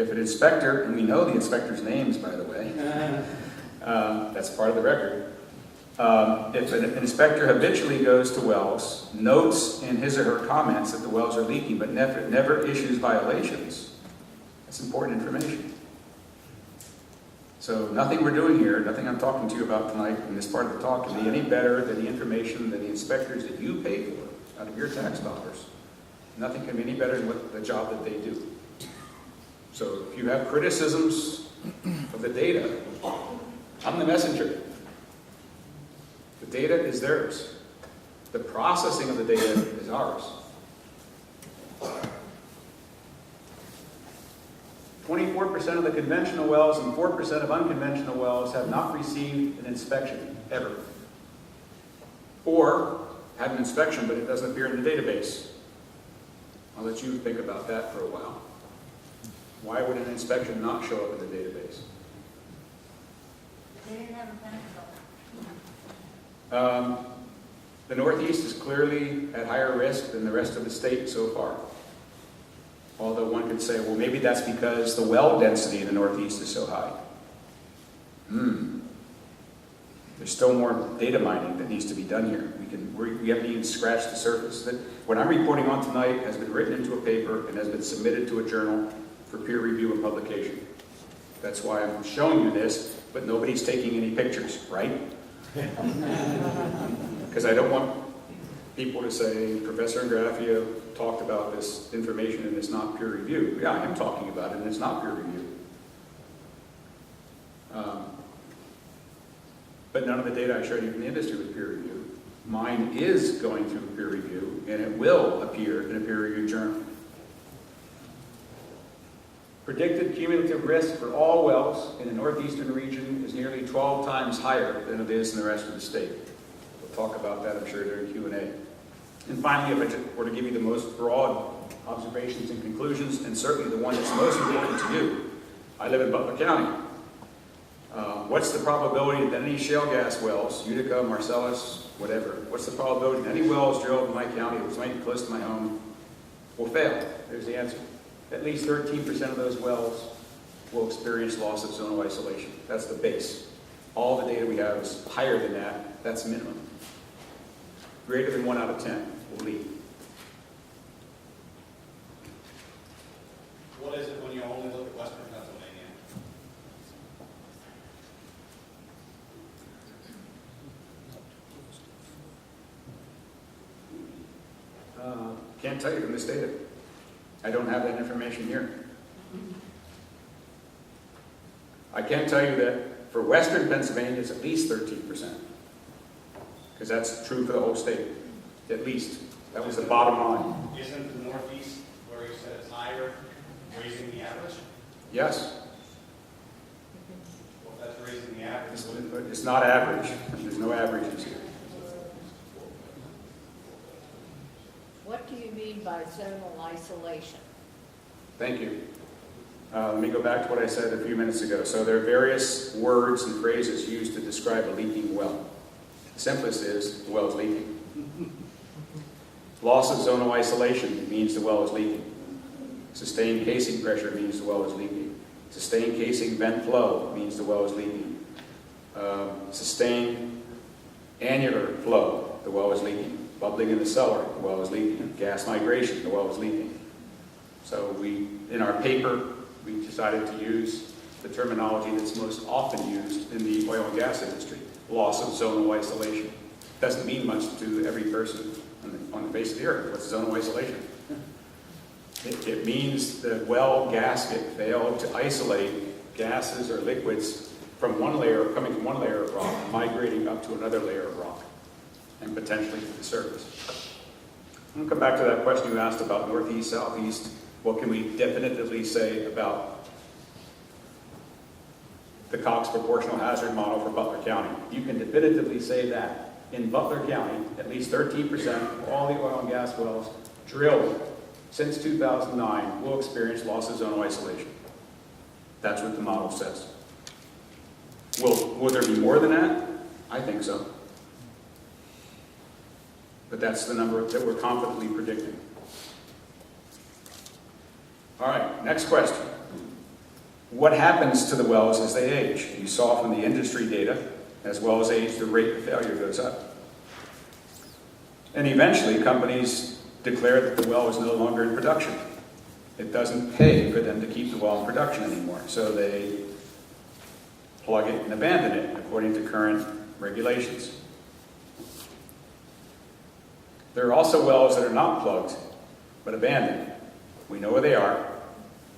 If an inspector, and we know the inspector's names, by the way, that's part of the record. If an inspector habitually goes to wells, notes in his or her comments that the wells are leaking, but never issues violations, that's important information. So nothing we're doing here, nothing I'm talking to you about tonight in this part of the talk can be any better than the information that the inspectors that you pay for out of your tax dollars. Nothing can be any better than what the job that they do. So if you have criticisms of the data, I'm the messenger. The data is theirs. The processing of the data is ours. 24% of the conventional wells and 4% of unconventional wells have not received an inspection, ever. Or had an inspection, but it doesn't appear in the database. I'll let you think about that for a while. Why would an inspection not show up in the database? They didn't have a benefit. The Northeast is clearly at higher risk than the rest of the state so far. Although one could say, well, maybe that's because the well density in the Northeast is so high. There's still more data mining that needs to be done here. We haven't even scratched the surface. What I'm reporting on tonight has been written into a paper and has been submitted to a journal for peer review and publication. That's why I'm showing you this, but nobody's taking any pictures, right? Because I don't want people to say, Professor Ingraffea talked about this information and it's not peer review. Yeah, I am talking about it and it's not peer review. But none of the data I showed you from the industry was peer review. Mine is going through peer review and it will appear in a peer reviewed journal. Predicted cumulative risk for all wells in the northeastern region is nearly 12 times higher than it is in the rest of the state. We'll talk about that, I'm sure, during Q&A. And finally, if I were to give you the most broad observations and conclusions, and certainly the one that's most important to you, I live in Butler County. What's the probability that any shale gas wells, Utica, Marcellus, whatever, what's the probability that any wells drilled in my county, which might be close to my home, will fail? There's the answer. At least 13% of those wells will experience loss of zonal isolation. That's the base. All the data we have is higher than that. That's minimum. Greater than 1 out of 10 will leak. What is it when you only look at Western Pennsylvania? Can't tell you from this data. I don't have that information here. I can tell you that for Western Pennsylvania, it's at least 13%. Because that's true for the whole state. At least. That was the bottom line. Isn't the Northeast, where you said it's higher, raising the average? Yes. Well, if that's raising the average, It's not average. There's no averages here. What do you mean by zonal isolation? Thank you. Let me go back to what I said a few minutes ago. So there are various words and phrases used to describe a leaking well. The simplest is the well is leaking. Loss of zonal isolation means the well is leaking. Sustained casing pressure means the well is leaking. Sustained casing vent flow means the well is leaking. Sustained annular flow, the well is leaking. Bubbling in the cellar, the well is leaking. Gas migration, the well is leaking. So in our paper, we decided to use the terminology that's most often used in the oil and gas industry, loss of zonal isolation. Doesn't mean much to every person on the face of the earth. What's zonal isolation? It means the well gasket failed to isolate gases or liquids from one layer, coming from one layer of rock, migrating up to another layer of rock, and potentially to the surface. I'm going to come back to that question you asked about northeast, southeast. What can we definitively say about the Cox proportional hazard model for Butler County? You can definitively say that in Butler County, at least 13% of all the oil and gas wells drilled since 2009 will experience loss of zonal isolation. That's what the model says. Will there be more than that? I think so. But that's the number that we're confidently predicting. All right, next question. What happens to the wells as they age? You saw from the industry data, as well as age, the rate of failure goes up. And eventually, companies declare that the well is no longer in production. It doesn't pay for them to keep the well in production anymore, so they plug it and abandon it according to current regulations. There are also wells that are not plugged, but abandoned. We know where they are.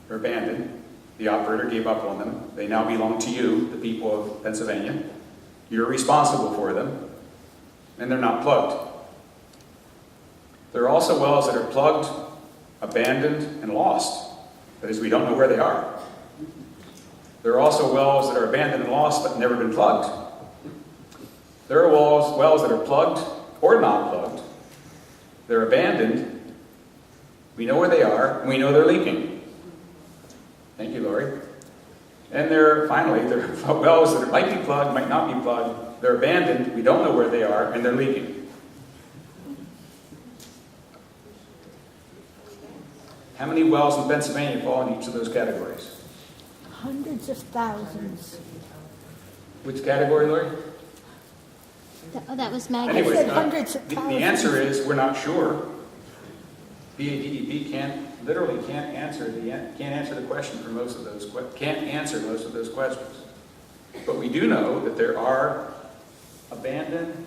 They're abandoned. The operator gave up on them. They now belong to you, the people of Pennsylvania. You're responsible for them, and they're not plugged. There are also wells that are plugged, abandoned, and lost. That is, we don't know where they are. There are also wells that are abandoned and lost but never been plugged. There are wells that are plugged or not plugged. They're abandoned. We know where they are, and we know they're leaking. Thank you, Lori. And finally, there are wells that might be plugged, might not be plugged. They're abandoned. We don't know where they are, and they're leaking. How many wells in Pennsylvania fall in each of those categories? Hundreds of thousands. Which category, Lori? That was Maggie. Anyway, said hundreds of the thousands. answer is we're not sure. BADEP can't answer the question for most of those can't answer most of those questions. But we do know that there are abandoned,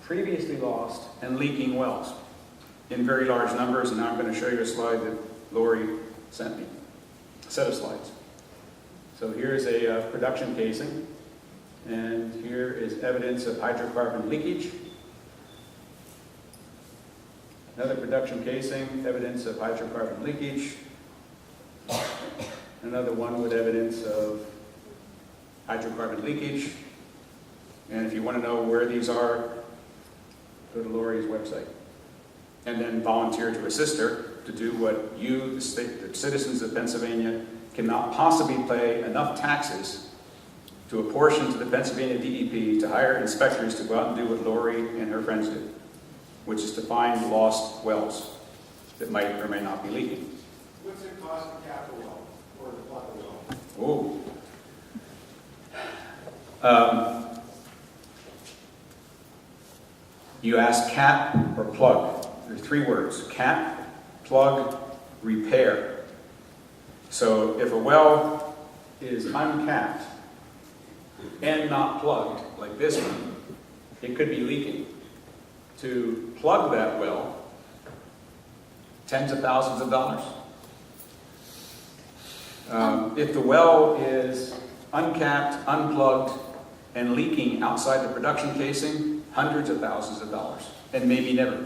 previously lost, and leaking wells in very large numbers. And now I'm going to show you a slide that Lori sent me, a set of slides. So here's a production casing, and here is evidence of hydrocarbon leakage. Another production casing, evidence of hydrocarbon leakage. Another one with evidence of hydrocarbon leakage. And if you want to know where these are, go to Lori's website. And then volunteer to assist her to do what you, the citizens of Pennsylvania, cannot possibly pay enough taxes to apportion to the Pennsylvania DEP to hire inspectors to go out and do what Lori and her friends did, which is to find lost wells that might or may not be leaking. What's it cost to cap a well or to plug a well? You ask cap or plug. There are three words: cap, plug, repair. So if a well is uncapped and not plugged, like this one, it could be leaking. To plug that well, tens of thousands of dollars. If the well is uncapped, unplugged, and leaking outside the production casing, hundreds of thousands of dollars, and maybe never,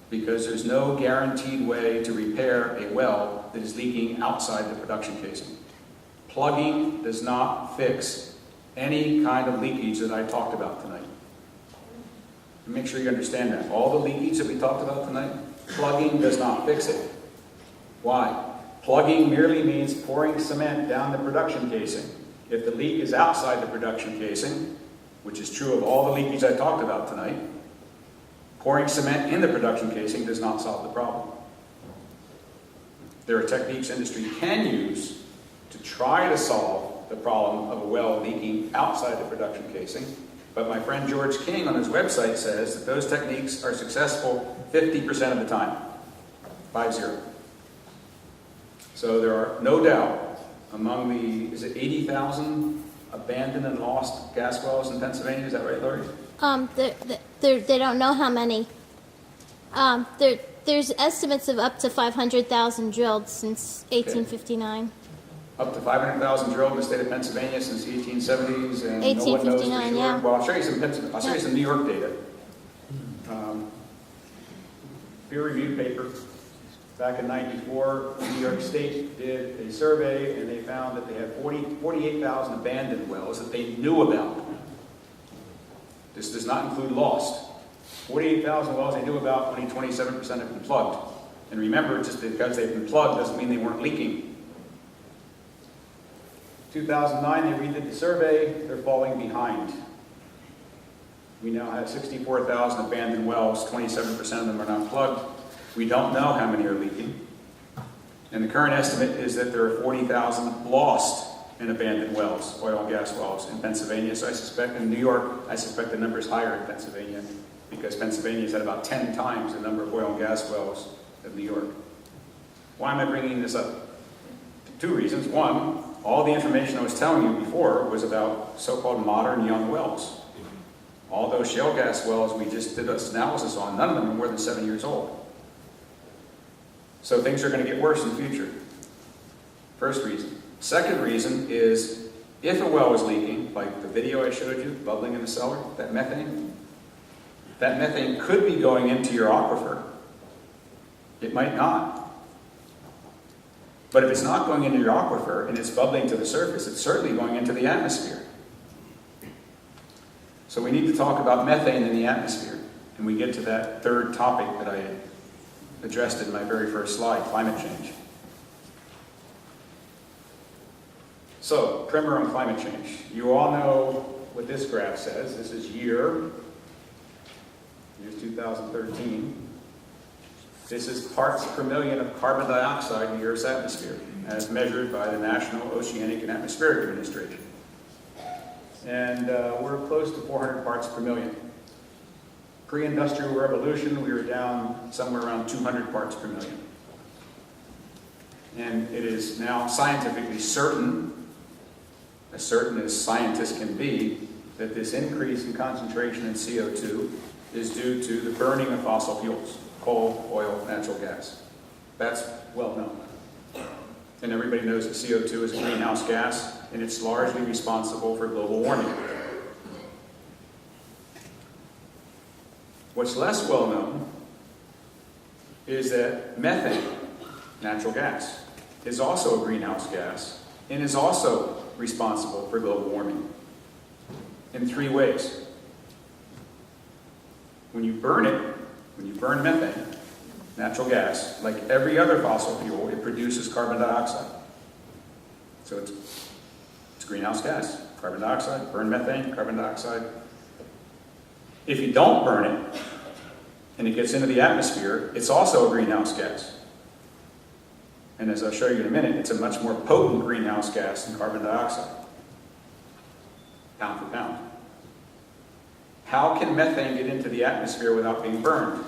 because there's no guaranteed way to repair a well that is leaking outside the production casing. Plugging does not fix any kind of leakage that I talked about tonight. Make sure you understand that. All the leakage that we talked about tonight, plugging does not fix it. Why? Plugging merely means pouring cement down the production casing. If the leak is outside the production casing, which is true of all the leakage I talked about tonight, pouring cement in the production casing does not solve the problem. There are techniques industry can use to try to solve the problem of a well leaking outside the production casing, but my friend George King on his website says that those techniques are successful 50% of the time. 50. So there are no doubt among the, is it 80,000 abandoned and lost gas wells in Pennsylvania? Is that right, Lori? They don't know how many. There's estimates of up to 500,000 drilled since 1859. Up to 500,000 drilled in the state of Pennsylvania since the 1870s, and no one knows for 1859, sure. yeah. Well, I'll show you some New York data. Peer-reviewed paper. Back in '94, New York State did a survey, and they found that they had 48,000 abandoned wells that they knew about. This does not include lost. 48,000 wells they knew about, only 27% have been plugged. And remember, just because they've been plugged doesn't mean they weren't leaking. 2009, they redid the survey. They're falling behind. We now have 64,000 abandoned wells. 27% of them are not plugged. We don't know how many are leaking. And the current estimate is that there are 40,000 lost in abandoned wells, oil and gas wells in Pennsylvania. So I suspect in New York, I suspect the number is higher in Pennsylvania because Pennsylvania's had about 10 times the number of oil and gas wells of New York. Why am I bringing this up? Two reasons. One, all the information I was telling you before was about so-called modern young wells. All those shale gas wells we just did this analysis on, none of them are more than 7 years old. So things are going to get worse in the future. First reason. Second reason is if a well is leaking, like the video I showed you, bubbling in the cellar, that methane could be going into your aquifer. It might not. But if it's not going into your aquifer and it's bubbling to the surface, it's certainly going into the atmosphere. So we need to talk about methane in the atmosphere. And we get to that third topic that I addressed in my very first slide, climate change. So, primer on climate change. You all know what this graph says. This is year 2013. This is parts per million of carbon dioxide in the Earth's atmosphere, as measured by the National Oceanic and Atmospheric Administration. And we're close to 400 parts per million. Pre-industrial revolution, we were down somewhere around 200 parts per million. And it is now scientifically certain, as certain as scientists can be, that this increase in concentration in CO2 is due to the burning of fossil fuels, coal, oil, natural gas. That's well known. And everybody knows that CO2 is a greenhouse gas, and it's largely responsible for global warming. What's less well known is that methane, natural gas, is also a greenhouse gas and is also responsible for global warming in three ways. When you burn methane, natural gas, like every other fossil fuel, it produces carbon dioxide. So it's greenhouse gas, carbon dioxide, burn methane, carbon dioxide. If you don't burn it, and it gets into the atmosphere, it's also a greenhouse gas. And as I'll show you in a minute, it's a much more potent greenhouse gas than carbon dioxide, pound for pound. How can methane get into the atmosphere without being burned?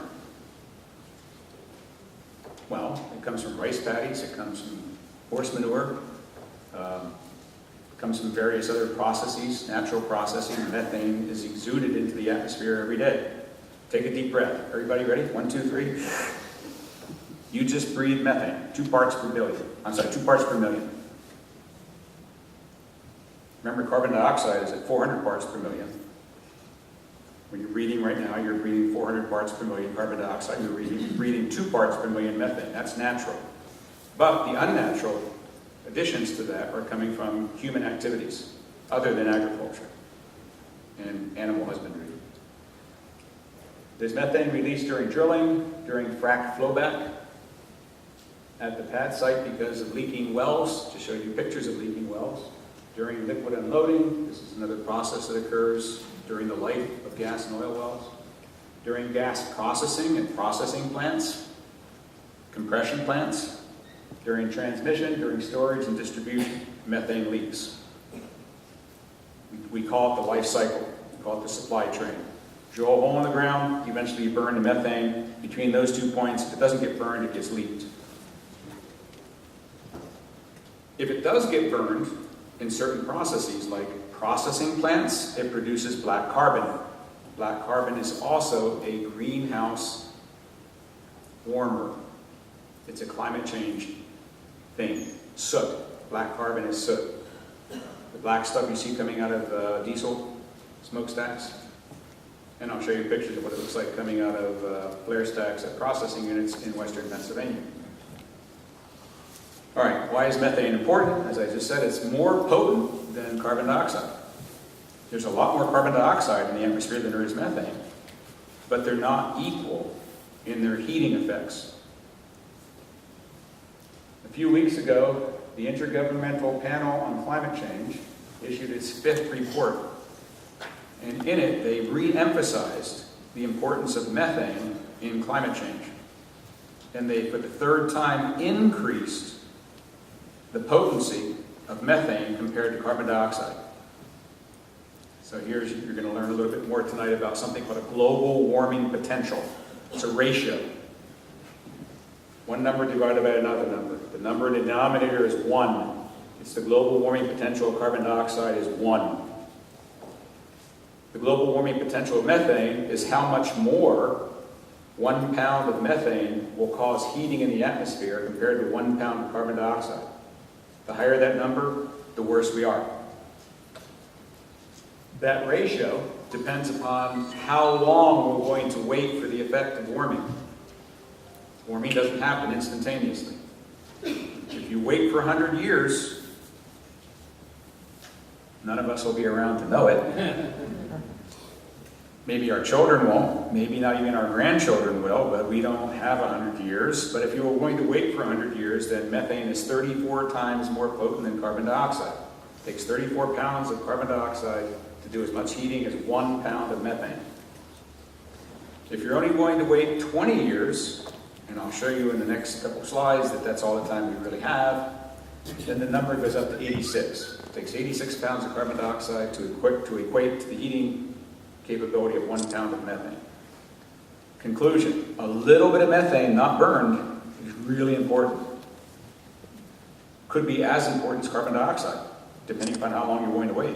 Well, it comes from rice paddies, it comes from horse manure, it comes from various other processes, natural processing. Methane is exuded into the atmosphere every day. Take a deep breath. Everybody ready? 1, 2, 3. You just breathe methane, 2 parts per billion. 2 parts per million. Remember, carbon dioxide is at 400 parts per million. When you're breathing right now, you're breathing 400 parts per million carbon dioxide. You're breathing 2 parts per million methane. That's natural. But the unnatural additions to that are coming from human activities other than agriculture and animal husbandry. There's methane released during drilling, during frac flowback, at the pad site because of leaking wells, to show you pictures of leaking wells, during liquid unloading. This is another process that occurs during the life of gas and oil wells, during gas processing and processing plants, compression plants, during transmission, during storage and distribution, methane leaks. We call it the life cycle. We call it the supply train. Drill a hole in the ground, eventually you burn the methane. Between those 2 points, if it doesn't get burned, it gets leaked. If it does get burned in certain processes, like processing plants, it produces black carbon. Black carbon is also a greenhouse warmer. It's a climate change thing. Soot. Black carbon is soot. The black stuff you see coming out of diesel smokestacks. And I'll show you pictures of what it looks like coming out of flare stacks at processing units in western Pennsylvania. All right, why is methane important? As I just said, it's more potent than carbon dioxide. There's a lot more carbon dioxide in the atmosphere than there is methane, but they're not equal in their heating effects. A few weeks ago, the Intergovernmental Panel on Climate Change issued its 5th report, and in it they re-emphasized the importance of methane in climate change. And they, for the 3rd time, increased the potency of methane compared to carbon dioxide. So you're going to learn a little bit more tonight about something called a global warming potential. It's a ratio. One number divided by another number. The number in the denominator is 1. It's the global warming potential of carbon dioxide is 1. The global warming potential of methane is how much more 1 pound of methane will cause heating in the atmosphere compared to 1 pound of carbon dioxide. The higher that number, the worse we are. That ratio depends upon how long we're going to wait for the effect of warming. Warming doesn't happen instantaneously. If you wait for 100 years, none of us will be around to know it. Maybe our children won't, maybe not even our grandchildren will, but we don't have 100 years. But if you were going to wait for 100 years, then methane is 34 times more potent than carbon dioxide. It takes 34 pounds of carbon dioxide to do as much heating as 1 pound of methane. If you're only going to wait 20 years, and I'll show you in the next couple slides that that's all the time we really have, then the number goes up to 86. It takes 86 pounds of carbon dioxide to equate to the heating capability of 1 pound of methane. Conclusion, a little bit of methane not burned is really important. Could be as important as carbon dioxide, depending upon how long you're going to wait.